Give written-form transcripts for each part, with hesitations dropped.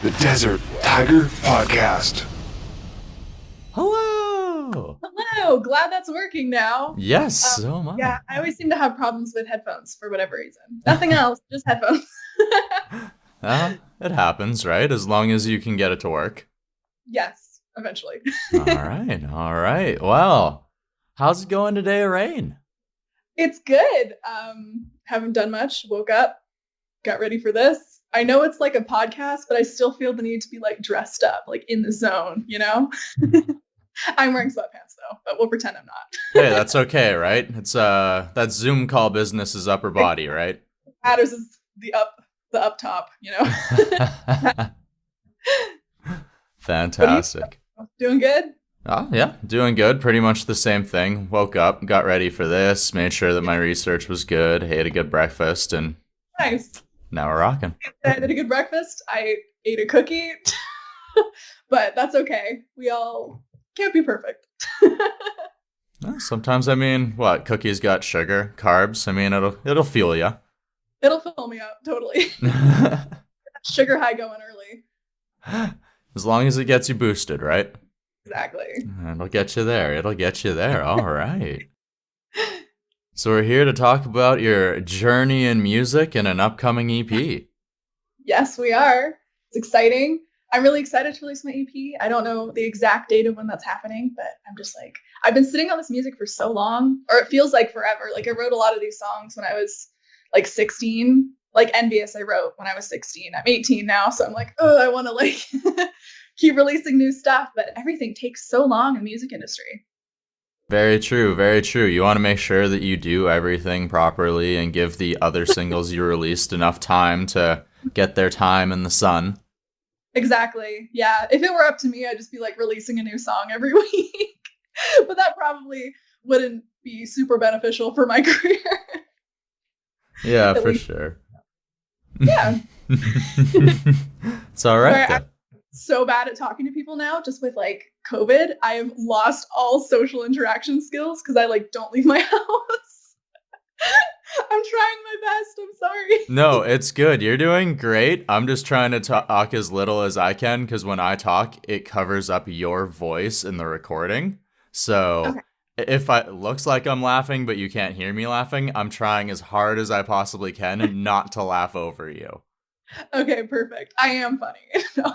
the Desert Tiger Podcast. Hello! Hello, glad that's working now. Yes, so am I. Yeah, I always seem to have problems with headphones for whatever reason. Nothing else, just headphones. It happens, right? As long as you can get it to work. Yes, eventually. All right. Well, how's it going today, Rayne? It's good. Haven't done much. Woke up, got ready for this. I know it's like a podcast, but I still feel the need to be like dressed up, like in the zone, you know? I'm wearing sweatpants though, but we'll pretend I'm not. Hey, that's okay, right? It's that Zoom call business is upper body, right? Matters is the up top, you know? Fantastic. Doing good? Oh, yeah, doing good. Pretty much the same thing. Woke up, got ready for this, made sure that my research was good, ate a good breakfast, and Nice. now we're rocking. I did a good breakfast. I ate a cookie, but that's okay. We all can't be perfect. Sometimes, what? Cookies got sugar, carbs. It'll fuel you. It'll fill me up, totally. Sugar high going early. As long as it gets you boosted, right? Exactly. It'll get you there. All right. So we're here to talk about your journey in music and an upcoming EP. Yes, we are. It's exciting. I'm really excited to release my EP. I don't know the exact date of when that's happening, but I'm just like, I've been sitting on this music for so long, or it feels like forever. Like I wrote a lot of these songs when I was like 16. Like Envious I wrote when I was 16. I'm 18 now, so I'm like, oh, I want to like keep releasing new stuff, but everything takes so long in the music industry. Very true, very true. You want to make sure that you do everything properly and give the other singles you released enough time to get their time in the sun. Exactly. Yeah. If it were up to me, I'd just be like releasing a new song every week. But that probably wouldn't be super beneficial for my career. Yeah, for sure. Yeah. It's all right. I'm so bad at talking to people now, just with like COVID. I've lost all social interaction skills because I like don't leave my house. I'm trying my best. I'm sorry. No, it's good. You're doing great. I'm just trying to talk as little as I can because when I talk, it covers up your voice in the recording. So Okay. if it looks like I'm laughing, but you can't hear me laughing, I'm trying as hard as I possibly can not to laugh over you. Okay, perfect. I am funny. No.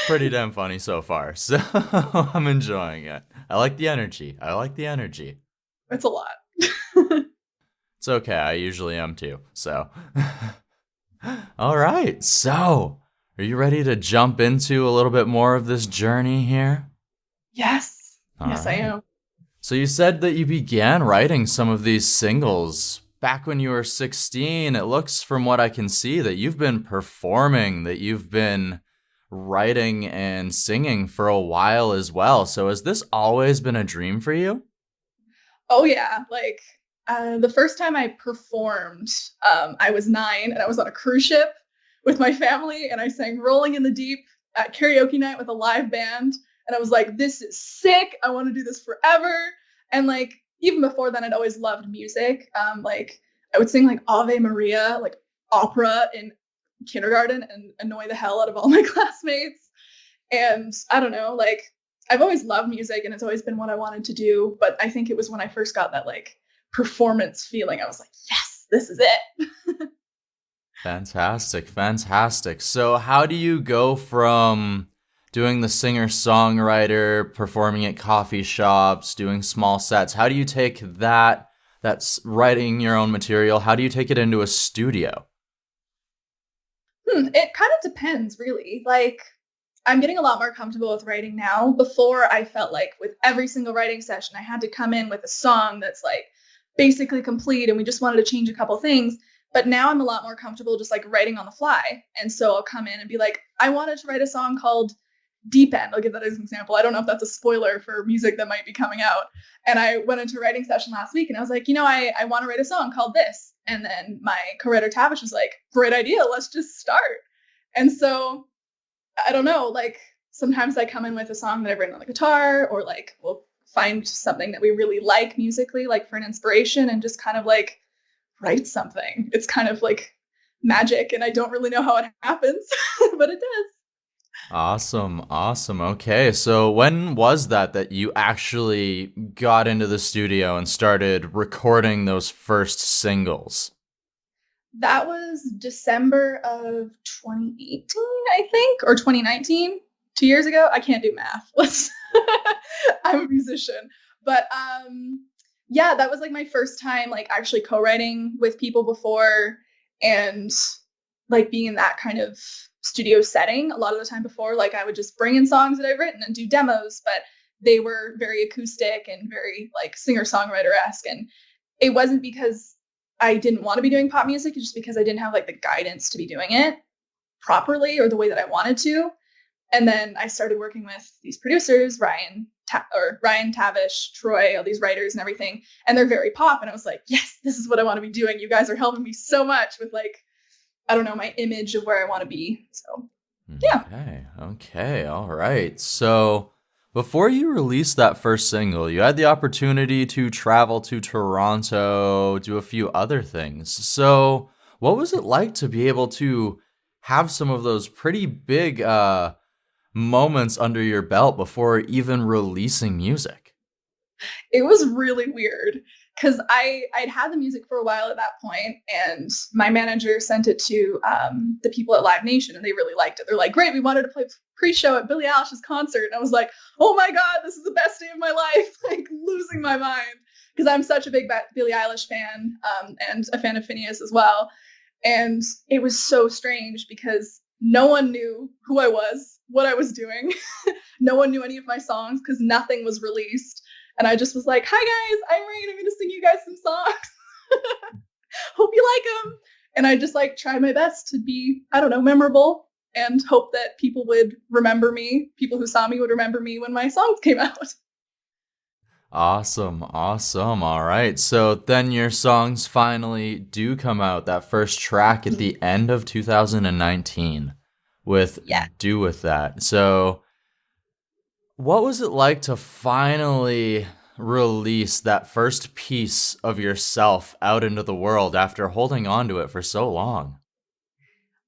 Pretty damn funny so far. So I'm enjoying it. I like the energy. It's a lot. It's okay. I usually am too. So, all right. So, are you ready to jump into a little bit more of this journey here? Yes. All Yes, right. I am. So, you said that you began writing some of these singles back when you were 16. It looks, from what I can see, that you've been performing, that you've been writing and singing for a while as well. So, has this always been a dream for you? Oh yeah, like the first time I performed, I was 9 and I was on a cruise ship with my family and I sang Rolling in the Deep at karaoke night with a live band. And I was like, this is sick. I want to do this forever. And like, even before then, I'd always loved music. Like I would sing like Ave Maria, like opera in kindergarten and annoy the hell out of all my classmates. And I don't know, like I've always loved music and it's always been what I wanted to do. But I think it was when I first got that like performance feeling, I was like, yes, this is it. Fantastic. So how do you go from doing the singer-songwriter, performing at coffee shops, doing small sets? How do you take that's writing your own material, how do you take it into a studio? It kind of depends, really. Like, I'm getting a lot more comfortable with writing now. Before, I felt like with every single writing session, I had to come in with a song that's like basically complete and we just wanted to change a couple things. But now I'm a lot more comfortable just like writing on the fly. And so I'll come in and be like, I wanted to write a song called Deep End. I'll give that as an example. I don't know if that's a spoiler for music that might be coming out. And I went into a writing session last week and I was like, I want to write a song called this. And then my co-writer Tavish was like, great idea. Let's just start. And so I don't know, like sometimes I come in with a song that I've written on the guitar or like we'll find something that we really like musically, like for an inspiration and just kind of like write something. It's kind of like magic, and I don't really know how it happens, but it does. Awesome, awesome. Okay, so when was that you actually got into the studio and started recording those first singles? That was December of 2018, I think, or 2019, 2 years ago. I can't do math. I'm a musician, but yeah, that was like my first time like actually co-writing with people before, and like being in that kind of studio setting. A lot of the time before, like I would just bring in songs that I've written and do demos, but they were very acoustic and very like singer-songwriter-esque. And it wasn't because I didn't want to be doing pop music, it's just because I didn't have like the guidance to be doing it properly or the way that I wanted to. And then I started working with these producers, Ryan Tavish, Troy, all these writers and everything, and they're very pop. And I was like, yes, this is what I want to be doing. You guys are helping me so much with like, I don't know, my image of where I want to be. So yeah. Okay, all right. So before you released that first single, you had the opportunity to travel to Toronto, do a few other things. So what was it like to be able to have some of those pretty big moments under your belt before even releasing music? It was really weird because I'd had the music for a while at that point, and my manager sent it to the people at Live Nation, and they really liked it. They're like, "Great, we wanted to play pre-show at Billie Eilish's concert," and I was like, "Oh my god, this is the best day of my life!" Like losing my mind because I'm such a big Billie Eilish fan, and a fan of Envious as well. And it was so strange because no one knew who I was, what I was doing. No one knew any of my songs because nothing was released. And I just was like, "Hi guys, I'm Rayne. I'm going to sing you guys some songs. Hope you like them." And I just like tried my best to be, I don't know, memorable, and hope that people would remember me. People who saw me would remember me when my songs came out. Awesome, awesome. All right. So then your songs finally do come out. That first track at the end of 2019 with Yeah. Do With That. So what was it like to finally release that first piece of yourself out into the world after holding on to it for so long?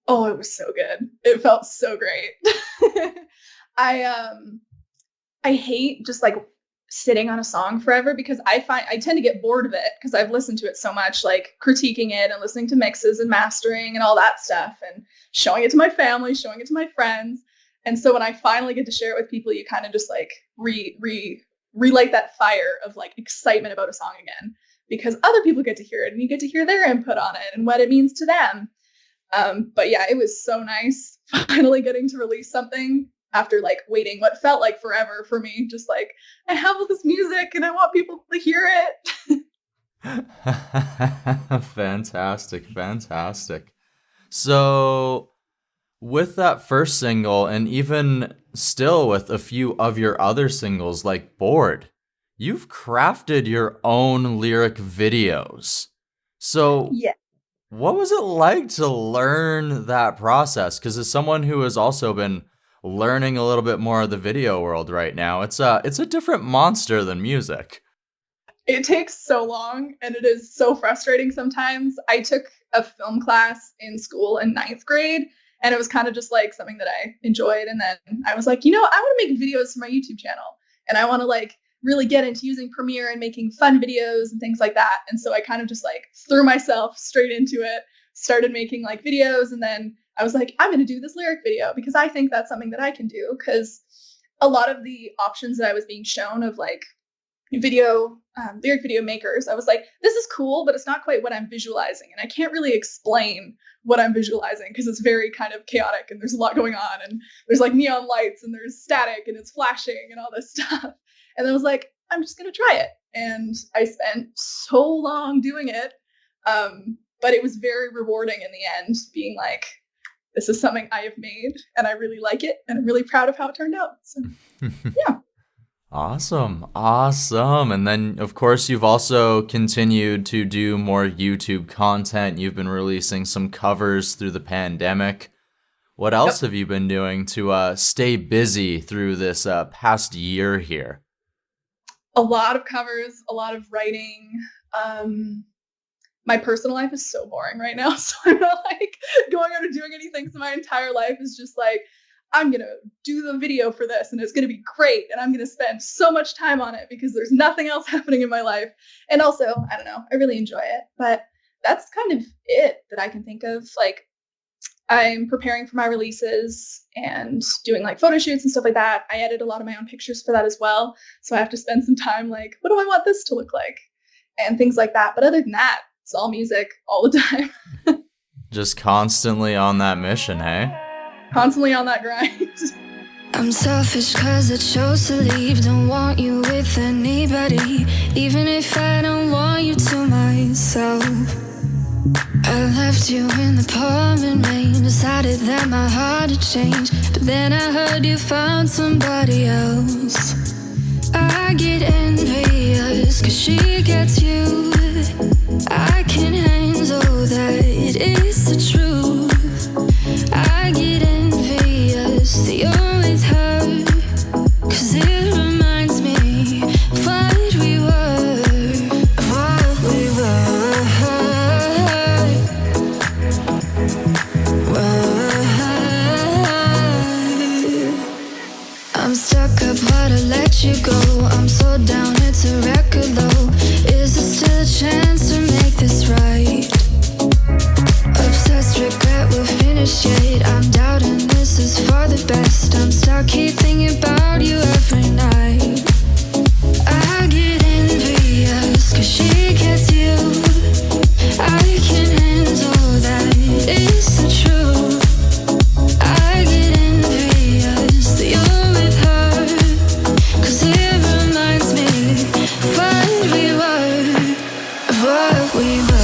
Oh, it was so good. It felt so great. I I hate just like sitting on a song forever because I tend to get bored of it because I've listened to it so much, like critiquing it and listening to mixes and mastering and all that stuff and showing it to my family, showing it to my friends. And so when I finally get to share it with people, you kind of just like relight that fire of like excitement about a song again because other people get to hear it and you get to hear their input on it and what it means to them. But yeah, it was so nice finally getting to release something after like waiting what felt like forever for me. Just like, I have all this music and I want people to hear it. Fantastic, fantastic. So, with that first single, and even still with a few of your other singles like Bored, you've crafted your own lyric videos. So, Yeah. what was it like to learn that process? Because as someone who has also been learning a little bit more of the video world right now, it's a different monster than music. It takes so long and it is so frustrating sometimes. I took a film class in school in ninth grade and it was kind of just like something that I enjoyed. And then I was like, I want to make videos for my YouTube channel and I want to like really get into using Premiere and making fun videos and things like that. And so I kind of just like threw myself straight into it, started making like videos. And then I was like, I'm going to do this lyric video because I think that's something that I can do. Because a lot of the options that I was being shown of like lyric video makers, I was like, this is cool, but it's not quite what I'm visualizing. And I can't really explain what I'm visualizing because it's very kind of chaotic and there's a lot going on and there's like neon lights and there's static and it's flashing and all this stuff. And I was like, I'm just going to try it. And I spent so long doing it. But it was very rewarding in the end, being like, this is something I have made and I really like it. And I'm really proud of how it turned out. So, yeah. Awesome. Awesome. And then, of course, you've also continued to do more YouTube content. You've been releasing some covers through the pandemic. What else have you been doing to stay busy through this past year here? A lot of covers, a lot of writing. my personal life is so boring right now. So I'm not like going out and doing anything. So my entire life is just like, I'm going to do the video for this and it's going to be great. And I'm going to spend so much time on it because there's nothing else happening in my life. And also, I don't know, I really enjoy it. But that's kind of it that I can think of. Like, I'm preparing for my releases and doing like photo shoots and stuff like that. I edit a lot of my own pictures for that as well. So I have to spend some time like, what do I want this to look like? And things like that. But other than that, it's all music all the time. Just constantly on that mission, hey? Constantly on that grind. I'm selfish cause I chose to leave. Don't want you with anybody, even if I don't want you to myself. I left you in the pouring rain, decided that my heart had changed, but then I heard you found somebody else. I get envious cause she gets you. I can handle that, it is the truth. I get envious that you're with her, cause it reminds me of what we were, of what we were. I'm stuck up, but I let you go. I'm so down, it's a record low. Is there still a chance to make this right? Obsessed, regret we're finished yet. I'm doubting this is for the best. I'm stuck here thinking about you every night. I get envious cause she gets you. I can handle that, it's the truth. I get envious that you're with her, cause it reminds me of what we were, of what we were.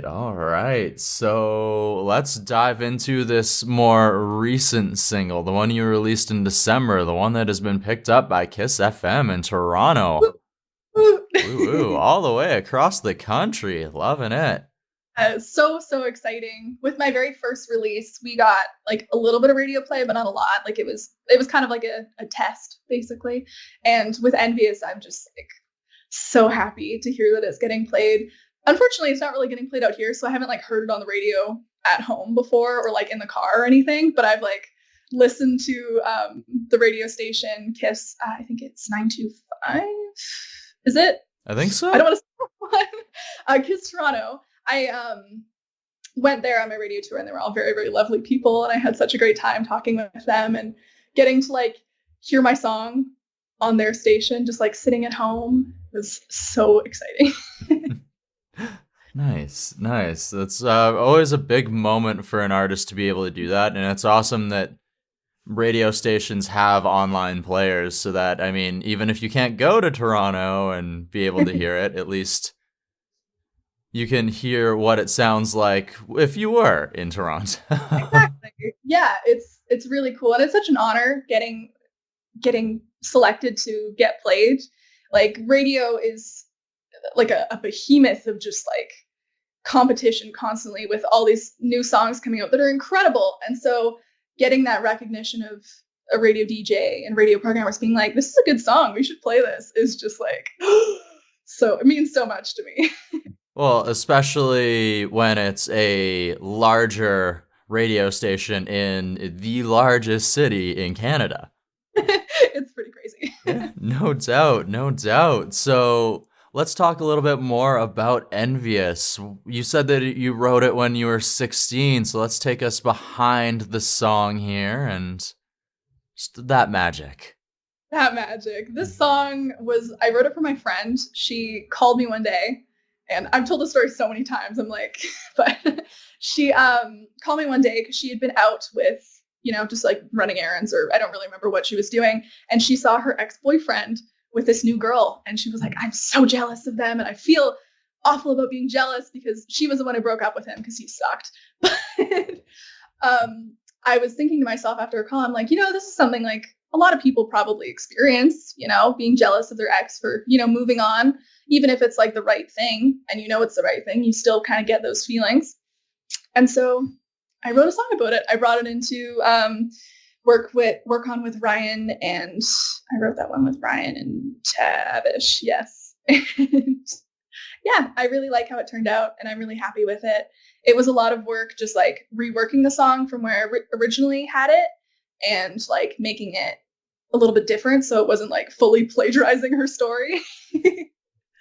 All right. So let's dive into this more recent single, the one you released in December, the one that has been picked up by Kiss FM in Toronto. Woo, all the way across the country. Loving it. So exciting. With my very first release, we got like a little bit of radio play, but not a lot. Like it was kind of like a test, basically. And with Envious, I'm just like so happy to hear that it's getting played. Unfortunately, it's not really getting played out here, so I haven't like heard it on the radio at home before or like in the car or anything. But I've like listened to the radio station Kiss. I think it's 925. Is it? I think so. I don't want to say one. Kiss Toronto. I went there on my radio tour, and they were all very, very lovely people, and I had such a great time talking with them and getting to like hear my song on their station, just like sitting at home. It was so exciting. Nice. That's always a big moment for an artist to be able to do that, and it's awesome that radio stations have online players so that, I mean, even if you can't go to Toronto and be able to hear it, at least you can hear what it sounds like if you were in Toronto. Exactly. Yeah, it's really cool, and it's such an honor getting selected to get played. Like radio is like a behemoth of just like competition constantly with all these new songs coming out that are incredible. And so getting that recognition of a radio DJ and radio programmers being like, this is a good song, we should play this, is just like, so it means so much to me. Well, especially when it's a larger radio station in the largest city in Canada. It's pretty crazy. Yeah, no doubt, no doubt. So let's talk a little bit more about Envious. You said that you wrote it when you were 16, so let's take us behind the song here and just that magic. That magic. This song I wrote it for my friend. She called me one day, and I've told the story so many times, I'm like, but she called me one day because she had been out with, just like running errands, or I don't really remember what she was doing. And she saw her ex-boyfriend with this new girl. And she was like, I'm so jealous of them. And I feel awful about being jealous because she was the one who broke up with him because he sucked. But I was thinking to myself after a call, I'm like, this is something like a lot of people probably experience, being jealous of their ex for, moving on, even if it's like the right thing and it's the right thing, you still kind of get those feelings. And so I wrote a song about it. I brought it into work on with Rayne, and I wrote that one with Rayne and Tavish. Yes. And yeah, I really like how it turned out, and I'm really happy with it. It was a lot of work just like reworking the song from where I originally had it and like making it a little bit different so it wasn't like fully plagiarizing her story.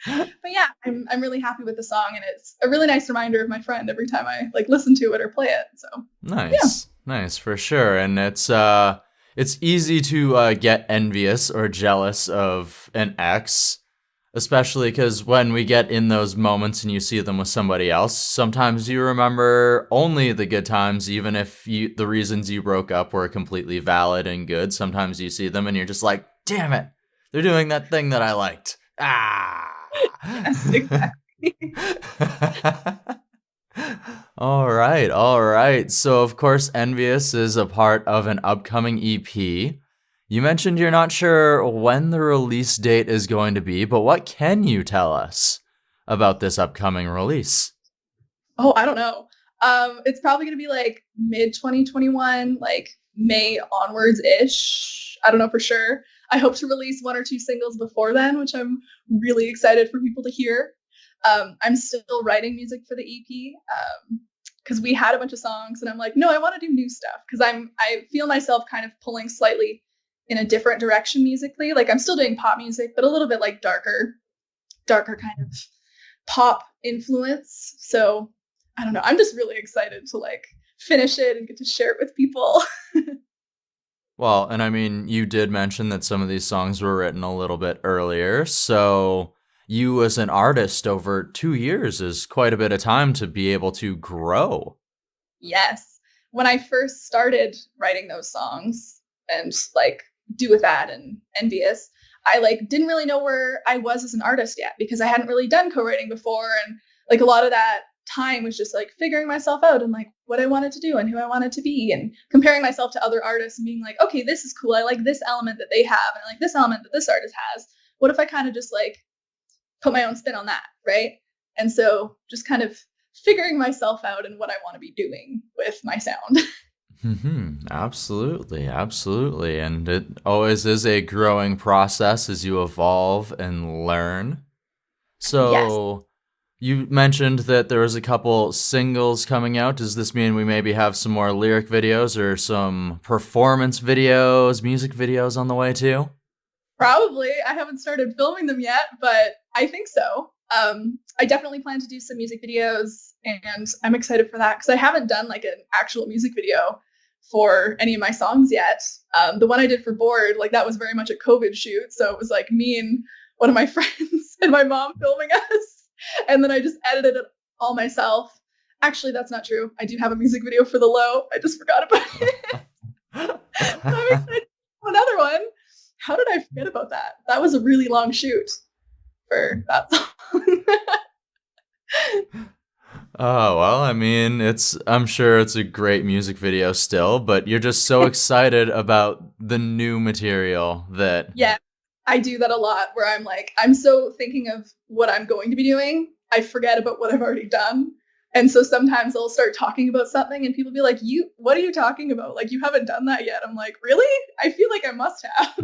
But yeah, I'm really happy with the song, and it's a really nice reminder of my friend every time I like listen to it or play it. So nice, nice for sure. And it's easy to get envious or jealous of an ex, especially because when we get in those moments and you see them with somebody else, sometimes you remember only the good times, even if the reasons you broke up were completely valid and good. Sometimes you see them and you're just like, damn it, they're doing that thing that I liked. Ah. yes, exactly. All right. So, of course, Envious is a part of an upcoming EP. You mentioned you're not sure when the release date is going to be, but what can you tell us about this upcoming release? Oh, I don't know. It's probably going to be like mid 2021, like May onwards-ish. I don't know for sure. I hope to release 1 or 2 singles before then, which I'm really excited for people to hear. I'm still writing music for the EP because we had a bunch of songs, and I'm like, no, I want to do new stuff because I feel myself kind of pulling slightly in a different direction musically. Like I'm still doing pop music, but a little bit like darker kind of pop influence. So I don't know. I'm just really excited to like finish it and get to share it with people. Well, and I mean, you did mention that some of these songs were written a little bit earlier. So you as an artist over 2 years is quite a bit of time to be able to grow. Yes. When I first started writing those songs and like Do With That and Envious, I like didn't really know where I was as an artist yet because I hadn't really done co-writing before. And like a lot of that time was just like figuring myself out and like what I wanted to do and who I wanted to be and comparing myself to other artists and being like, okay, this is cool. I like this element that they have and I like this element that this artist has. What if I kind of just like put my own spin on that, right? And so just kind of figuring myself out and what I want to be doing with my sound. Absolutely. And it always is a growing process as you evolve and learn. So Yes. You mentioned that there was a couple singles coming out. Does this mean we maybe have some more lyric videos or some performance videos, music videos on the way too? Probably. I haven't started filming them yet, but I think so. I definitely plan to do some music videos, and I'm excited for that because I haven't done like an actual music video for any of my songs yet. The one I did for Bored, like that was very much a COVID shoot. So it was like me and one of my friends and my mom filming us. And then I just edited it all myself. Actually, that's not true. I do have a music video for The Low. I just forgot about it. I'm excited for another one. How did I forget about that? That was a really long shoot for that song. Oh, well, I mean, I'm sure it's a great music video still, but you're just so excited about the new material that Yeah, I do that a lot where I'm like, I'm so thinking of what I'm going to be doing, I forget about what I've already done. And so sometimes I'll start talking about something and people be like, what are you talking about? Like, you haven't done that yet. I'm like, really? I feel like I must have.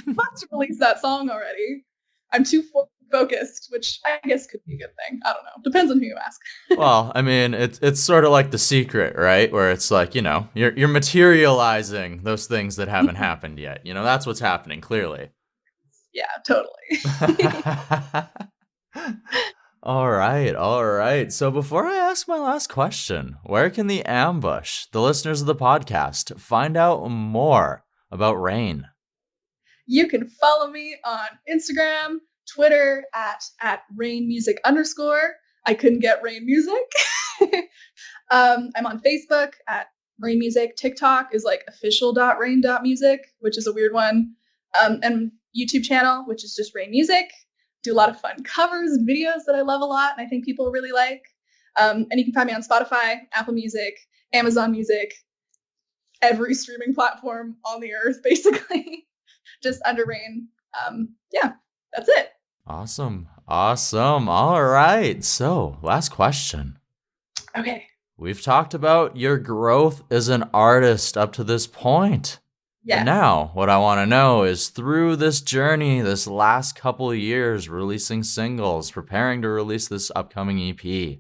Must release that song already. I'm too focused, which I guess could be a good thing. I don't know. Depends on who you ask. Well, I mean, it's sort of like The Secret, right? Where it's like, you're materializing those things that haven't happened yet. That's what's happening, clearly. Yeah, totally. All right. So before I ask my last question, where can the Ambush, the listeners of the podcast, find out more about Rayne? You can follow me on Instagram, Twitter at RayneMusic_. I couldn't get Rayne Music. I'm on Facebook at Rayne Music. TikTok is like official.rayne.music, which is a weird one. And YouTube channel, which is just Rayne Music. Do a lot of fun covers and videos that I love a lot and I think people really like. And you can find me on Spotify, Apple Music, Amazon Music, every streaming platform on the earth, basically. Just under Rayne. Yeah, that's it. Awesome. All right. So, last question. Okay. We've talked about your growth as an artist up to this point. Yeah. And now, what I want to know is through this journey, this last couple of years, releasing singles, preparing to release this upcoming EP,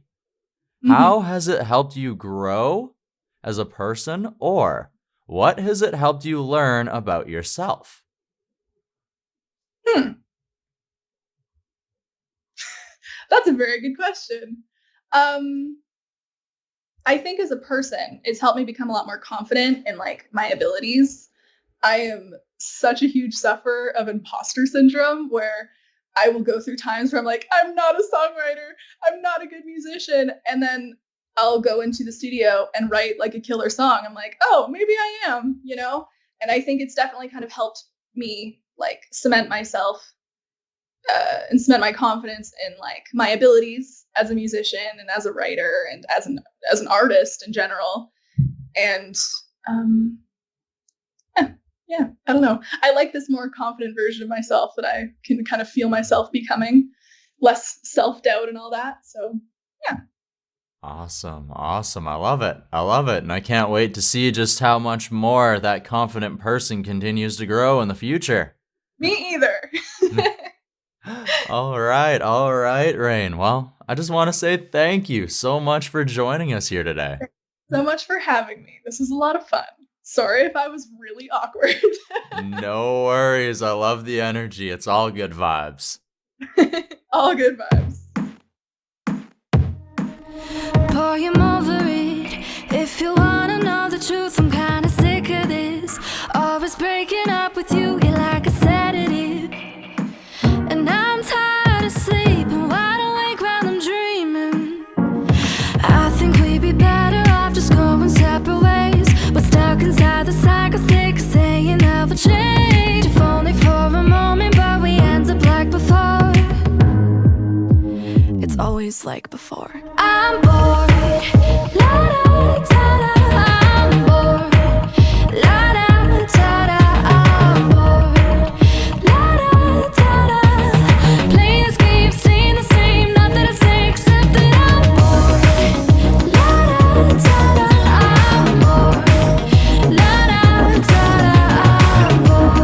how has it helped you grow as a person, or what has it helped you learn about yourself? That's a very good question. I think as a person, it's helped me become a lot more confident in like my abilities. I am such a huge sufferer of imposter syndrome where I will go through times where I'm like, I'm not a songwriter, I'm not a good musician. And then I'll go into the studio and write like a killer song. I'm like, oh, maybe I am, And I think it's definitely kind of helped me like cement myself and cement my confidence in like my abilities as a musician and as a writer and as an artist in general. And yeah, I don't know. I like this more confident version of myself that I can kind of feel myself becoming, less self-doubt and all that. So, yeah. Awesome. I love it. And I can't wait to see just how much more that confident person continues to grow in the future. Me either. All right, Rayne. Well, I just want to say thank you so much for joining us here today. Thanks so much for having me. This was a lot of fun. Sorry if I was really awkward. No worries. I love the energy. It's all good vibes. All good vibes. Pour you over it. If you wanna know the truth, I'm kinda sick of this. Always breaking up with you, you're like a sedative. And I'm tired of sleeping, wide awake while I'm dreaming. I think we'd be better off just going separate ways. But stuck inside the cycle, sick of saying that we'll change. If only for a moment, but we end up like before. It's always like before. I'm bored. La da da da. I'm bored. La da da da. I'm bored. La da da da. Playing this game, saying the same. Nothing to say except that I'm bored. La da da da. I'm bored. La da da da. I'm bored.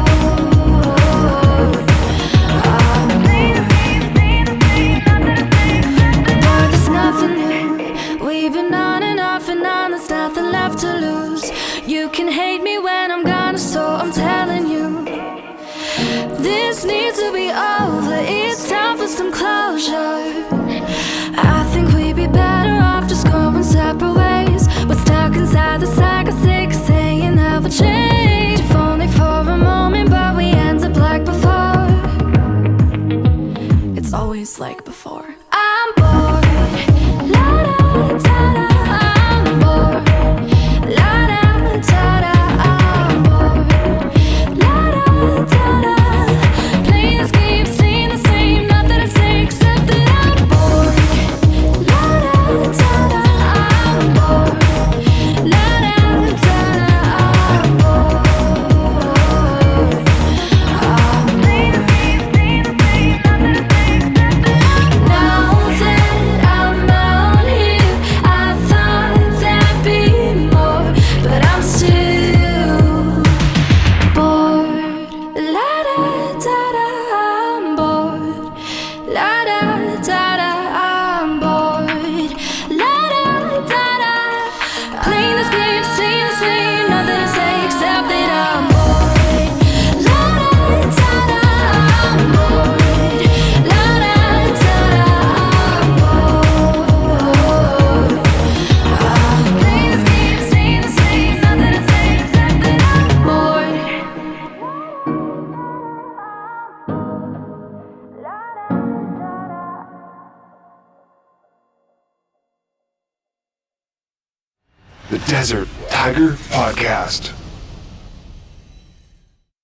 Boy, there's nothing new. We've been on and off and on. There's nothing left to lose. You can hate me when I'm gone, so I'm telling you, this needs to be over. It's time for some closure. I think we'd be better off just going separate ways. We're stuck inside the cycle, sick of saying that we'll change. If only for a moment, but we end up like before. It's always like before. I'm bored. La da da da. I'm bored. La da da da. I'm bored. players keep saying the same, nothing to say except that I'm bored. La da da da, I'm bored. La da da da, I'm bored. Players keep saying the same, nothing to say except that I'm bored. The Desert Tiger Podcast.